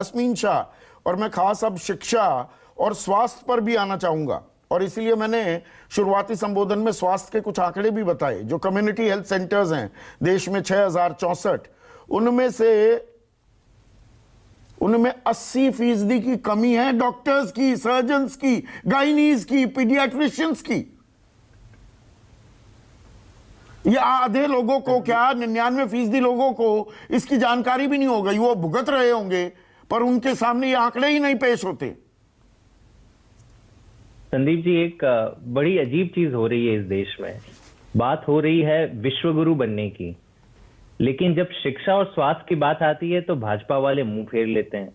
यास्मीन शाह, और मैं खास अब शिक्षा और स्वास्थ्य पर भी आना चाहूंगा, और इसलिए मैंने शुरुआती संबोधन में स्वास्थ्य के कुछ आंकड़े भी बताए। जो कम्युनिटी हेल्थ सेंटर्स हैं देश में 6064, उनमें 80% की कमी है डॉक्टर्स की, सर्जन्स की, गाइनीज की, पीडियाट्रिशियंस की। ये आधे लोगों को, क्या 99% लोगों को इसकी जानकारी भी नहीं हो गई। वो भुगत रहे होंगे पर उनके सामने ये आंकड़े ही नहीं पेश होते। संदीप जी, एक बड़ी अजीब चीज हो रही है इस देश में। बात हो रही है विश्वगुरु बनने की, लेकिन जब शिक्षा और स्वास्थ्य की बात आती है तो भाजपा वाले मुंह फेर लेते हैं।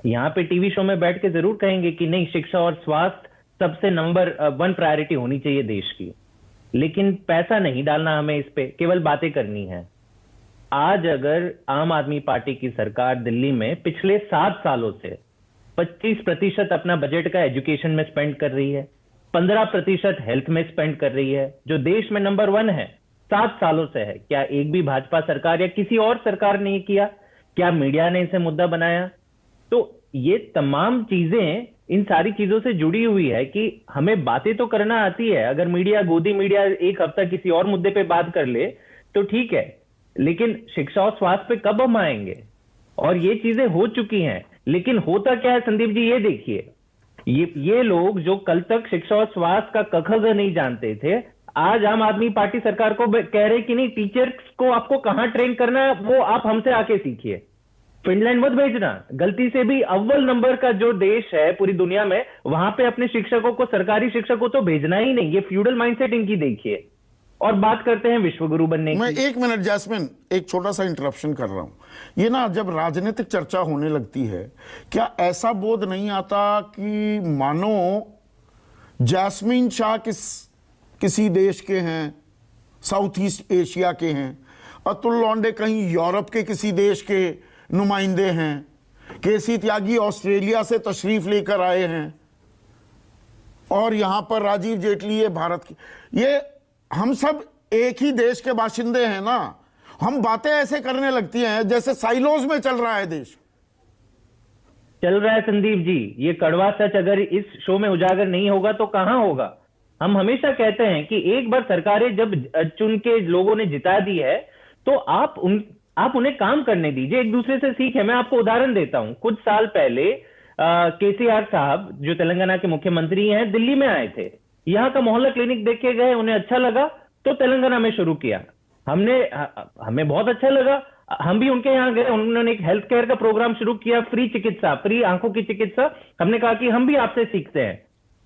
यहाँ पे टीवी शो में बैठ के जरूर कहेंगे कि नहीं, शिक्षा और स्वास्थ्य सबसे नंबर 1 प्रायोरिटी होनी चाहिए देश की, लेकिन पैसा नहीं डालना हमें इस पे, केवल बातें करनी है। आज अगर आम आदमी पार्टी की सरकार दिल्ली में पिछले 7 सालों से 25% अपना बजट का एजुकेशन में स्पेंड कर रही है, 15% हेल्थ में स्पेंड कर रही है, जो देश में नंबर 1 है, 7 सालों से है, क्या एक भी भाजपा सरकार या किसी और सरकार ने किया? क्या मीडिया ने इसे मुद्दा बनाया? तो ये तमाम चीजें इन सारी चीजों से जुड़ी हुई है कि हमें बातें तो करना आती है। अगर मीडिया, गोदी मीडिया एक हफ्ता किसी और मुद्दे पे बात कर ले तो ठीक है, लेकिन शिक्षा और स्वास्थ्य पे कब हम आएंगे? और ये चीजें हो चुकी हैं, लेकिन होता क्या है संदीप जी, ये देखिए, ये लोग जो कल तक शिक्षा और स्वास्थ्य का कखग नहीं जानते थे, आज आम आदमी पार्टी सरकार को कह रहे कि नहीं, टीचर्स को आपको कहां ट्रेन करना है वो आप हमसे आके सीखिए, फिनलैंड मत भेजना। गलती से भी अव्वल नंबर का जो देश है पूरी दुनिया में, वहां पे अपने शिक्षकों को, सरकारी शिक्षकों तो भेजना ही नहीं। ये फ्यूडल माइंडसेट इनकी देखिए। और बात करते हैं विश्वगुरु बनने की। मैं 1 मिनट जैस्मिन, एक छोटा सा इंटरप्शन कर रहा हूं। ये ना, जब राजनीतिक चर्चा होने लगती है, क्या ऐसा बोध नहीं आता कि मानो जैस्मिन शाह किसी देश के हैं, साउथ ईस्ट एशिया के हैं, अतुल लॉन्डे कहीं यूरोप के किसी देश के नुमाइंदे हैं, केसी त्यागी ऑस्ट्रेलिया से तशरीफ लेकर आए हैं, और यहां पर राजीव जेटली ये भारत की, ये हम सब एक ही देश के बाशिंदे हैं ना। हम बातें ऐसे करने लगती हैं जैसे साइलोज में चल रहा है देश। चल रहा है संदीप जी, ये कड़वा सच अगर इस शो में उजागर नहीं होगा तो कहां होगा? हम हमेशा कहते हैं कि एक बार सरकारें जब चुन के लोगों ने जिता दी है तो आप उन्हें काम करने दीजिए, एक दूसरे से सीखें। मैं आपको उदाहरण देता हूं। कुछ साल पहले केसीआर साहब जो तेलंगाना के मुख्यमंत्री हैं, दिल्ली में आए थे, यहां का मोहल्ला क्लिनिक देख के गए, उन्हें अच्छा लगा तो तेलंगाना में शुरू किया। हमें बहुत अच्छा लगा, हम भी उनके यहां गए, उन्होंने एक हेल्थ केयर का प्रोग्राम शुरू किया, फ्री चिकित्सा, फ्री आंखों की चिकित्सा। हमने कहा कि हम भी आपसे सीखते हैं।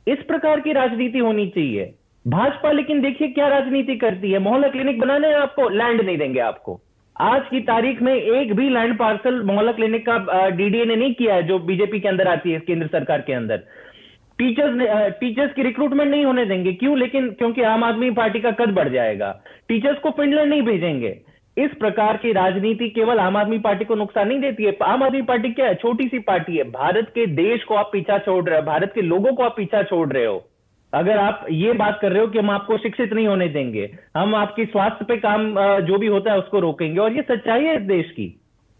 इस प्रकार की राजनीति होनी चाहिए। भाजपा लेकिन देखिए क्या राजनीति करती है, मोहल्ला क्लिनिक बनाने हैं आपको, लैंड नहीं देंगे आपको। आज की तारीख में एक भी लैंड पार्सल मोहल्ला क्लिनिक का डीडीए ने नहीं किया है, जो बीजेपी के अंदर आती है, केंद्र सरकार के अंदर। टीचर्स की रिक्रूटमेंट नहीं होने देंगे। क्यों? लेकिन क्योंकि आम आदमी पार्टी का कद बढ़ जाएगा। टीचर्स को फिनलैंड नहीं भेजेंगे। इस प्रकार की राजनीति केवल आम आदमी पार्टी को नुकसान नहीं देती है। आम आदमी पार्टी क्या है? छोटी सी पार्टी है। भारत के देश को आप पीछा छोड़ रहे हो, भारत के लोगों को आप पीछा छोड़ रहे हो। अगर आप ये बात कर रहे हो कि हम आपको शिक्षित नहीं होने देंगे, हम आपकी स्वास्थ्य पे काम जो भी होता है उसको रोकेंगे, और ये सच्चाई है इस देश की।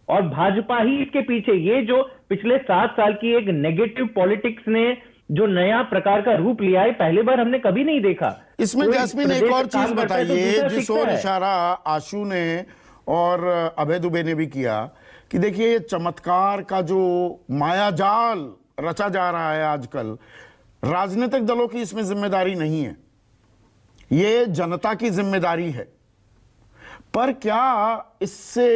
और भाजपा ही इसके पीछे, ये जो पिछले 7 साल की एक नेगेटिव पॉलिटिक्स ने जो नया प्रकार का रूप लिया है, पहले बार हमने कभी नहीं देखा। इसमें जैस्मिन एक और चीज बताइए, जिस और इशारा आशु ने और अभय दुबे ने भी किया, कि देखिए ये चमत्कार का जो मायाजाल रचा जा रहा है आजकल, राजनीतिक दलों की इसमें जिम्मेदारी नहीं है, ये जनता की जिम्मेदारी है। पर क्या इससे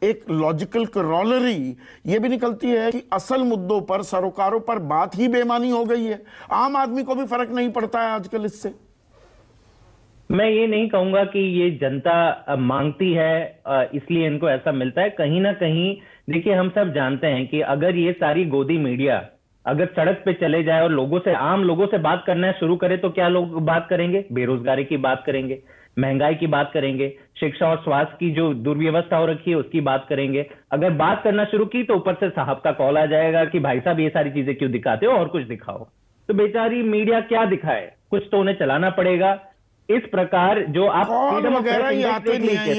एक लॉजिकल करोलरी ये भी निकलती है कि असल मुद्दों पर, सरोकारों पर बात ही बेमानी हो गई है? आम आदमी को भी फर्क नहीं पड़ता है आजकल इससे। मैं ये नहीं कहूंगा कि ये जनता मांगती है इसलिए इनको ऐसा मिलता है। कहीं ना कहीं देखिए, हम सब जानते हैं कि अगर ये सारी गोदी मीडिया अगर सड़क पे चले जाए और लोगों से, आम लोगों से बात करना शुरू करे तो क्या लोग बात करेंगे? बेरोजगारी की बात करेंगे, महंगाई की बात करेंगे, शिक्षा और स्वास्थ्य की जो दुर्व्यवस्था हो रखी है उसकी बात करेंगे। अगर बात करना शुरू की तो ऊपर से साहब का कॉल आ जाएगा कि भाई साहब ये सारी चीजें क्यों दिखाते हो, और कुछ दिखाओ। तो बेचारी मीडिया क्या दिखाए, कुछ तो उन्हें चलाना पड़ेगा। इस प्रकार जो आप वगैरह आते नहीं है।